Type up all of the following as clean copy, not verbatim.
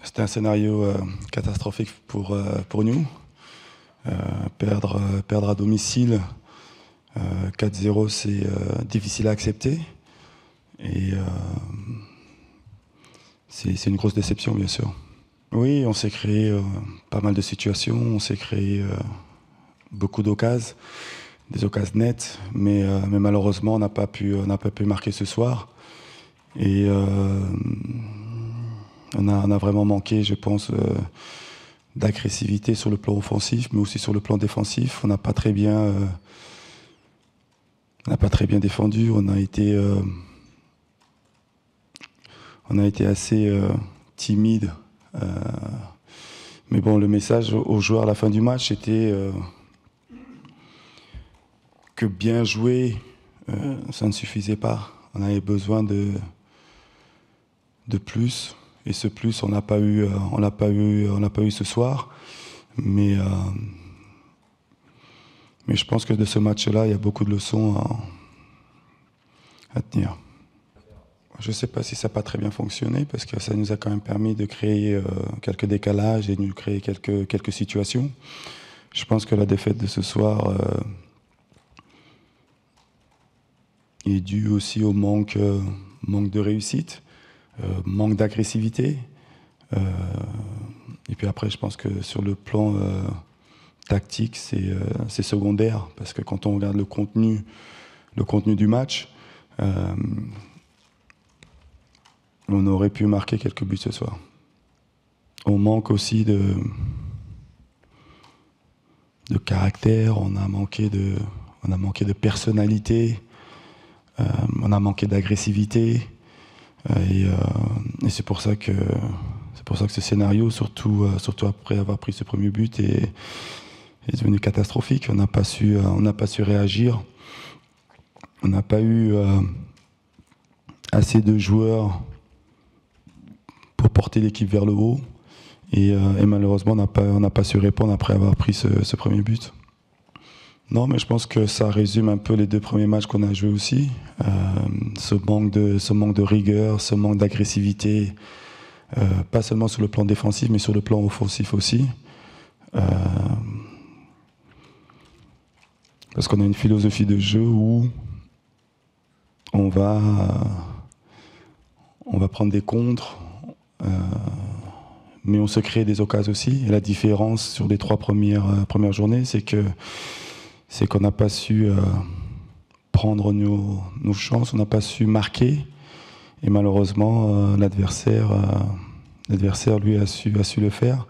C'était un scénario catastrophique pour nous. Perdre à domicile 4-0, c'est difficile à accepter. Et c'est une grosse déception, bien sûr. Oui, on s'est créé pas mal de situations, on s'est créé beaucoup d'occasions, des occasions nettes, mais malheureusement, on n'a pas pu marquer ce soir. Et on a vraiment manqué, je pense, d'agressivité sur le plan offensif, mais aussi sur le plan défensif. On n'a pas très bien défendu. On a été assez timide. Mais bon, le message aux joueurs à la fin du match était que bien jouer, ça ne suffisait pas. On avait besoin de plus. Et ce plus, on l'a pas eu ce soir. Mais je pense que de ce match-là, il y a beaucoup de leçons à tenir. Je ne sais pas si ça n'a pas très bien fonctionné, parce que ça nous a quand même permis de créer quelques décalages et de nous créer quelques situations. Je pense que la défaite de ce soir est due aussi au manque de réussite, manque d'agressivité. Et puis après, je pense que sur le plan tactique, c'est secondaire, parce que quand on regarde le contenu du match, on aurait pu marquer quelques buts ce soir. On manque aussi de caractère, on a manqué de personnalité, on a manqué d'agressivité, et c'est pour ça que ce scénario, surtout après avoir pris ce premier but, est devenu catastrophique. On n'a pas su réagir. On n'a pas eu assez de joueurs pour porter l'équipe vers le haut. Et malheureusement, on n'a pas su répondre après avoir pris ce premier but. Non, mais je pense que ça résume un peu les deux premiers matchs qu'on a joués aussi. Ce manque de rigueur, ce manque d'agressivité, pas seulement sur le plan défensif, mais sur le plan offensif aussi. Parce qu'on a une philosophie de jeu où on va prendre des contres, mais on se crée des occasions aussi. Et la différence sur les 3 premières journées, c'est qu'on n'a pas su prendre nos chances, on n'a pas su marquer. Et malheureusement, l'adversaire, lui, a su le faire.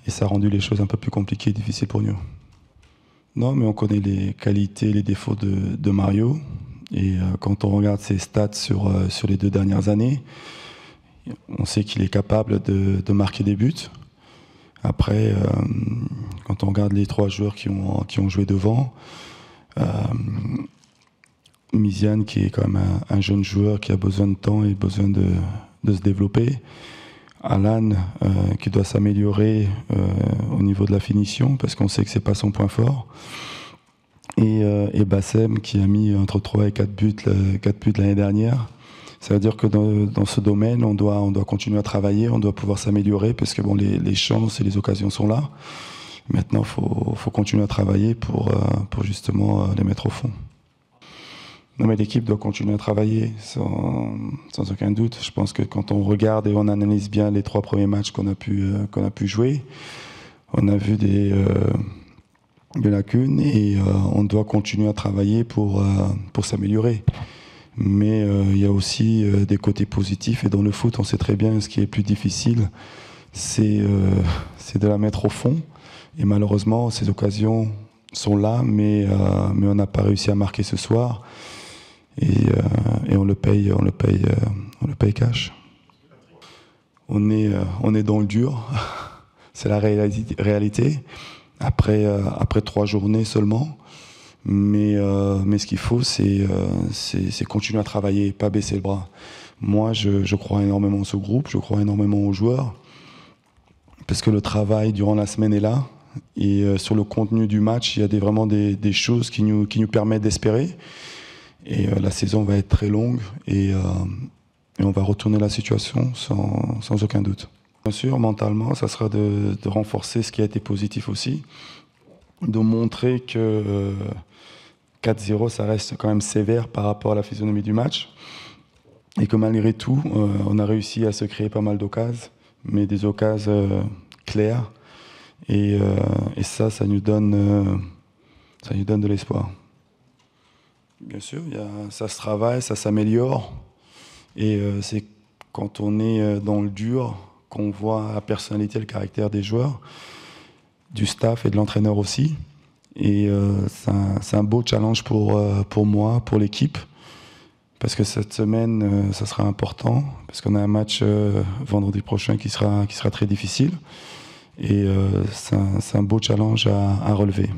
Et ça a rendu les choses un peu plus compliquées et difficiles pour nous. Non, mais on connaît les qualités et les défauts de Mario. Et quand on regarde ses stats sur les 2 dernières années, on sait qu'il est capable de marquer des buts. Après, quand on regarde les 3 joueurs qui ont joué devant, Miziane, qui est quand même un jeune joueur qui a besoin de temps et besoin de se développer. Alan, qui doit s'améliorer au niveau de la finition, parce qu'on sait que c'est pas son point fort. Et Bassem, qui a mis entre 3 et 4 buts l'année dernière. Ça veut dire que dans ce domaine, on doit continuer à travailler, on doit pouvoir s'améliorer, parce que bon, les chances et les occasions sont là. Maintenant, faut continuer à travailler pour justement les mettre au fond. Non, mais l'équipe doit continuer à travailler, sans aucun doute. Je pense que quand on regarde et on analyse bien les 3 premiers matchs qu'on a pu jouer, on a vu des lacunes, et on doit continuer à travailler pour s'améliorer. Mais il y a aussi des côtés positifs, et dans le foot, on sait très bien ce qui est plus difficile, c'est de la mettre au fond. Et malheureusement, ces occasions sont là, mais on n'a pas réussi à marquer ce soir. Et on le paye cash. On est dans le dur, c'est la réalité. Après 3 journées seulement, mais ce qu'il faut, c'est continuer à travailler, pas baisser le bras. Moi, je crois énormément en ce groupe, je crois énormément aux joueurs, parce que le travail durant la semaine est là. Et sur le contenu du match, il y a vraiment des choses qui nous permettent d'espérer. Et la saison va être très longue, et on va retourner la situation sans aucun doute. Bien sûr, mentalement, ça sera de renforcer ce qui a été positif aussi, de montrer que 4-0, ça reste quand même sévère par rapport à la physionomie du match, et que malgré tout, on a réussi à se créer pas mal d'occasions, mais des occasions claires, et ça nous donne de l'espoir. Bien sûr, ça se travaille, ça s'améliore, et c'est quand on est dans le dur qu'on voit la personnalité, le caractère des joueurs, du staff et de l'entraîneur aussi. Et c'est un beau challenge pour moi, pour l'équipe, parce que cette semaine, ça sera important, parce qu'on a un match vendredi prochain qui sera très difficile. Et c'est un beau challenge à relever.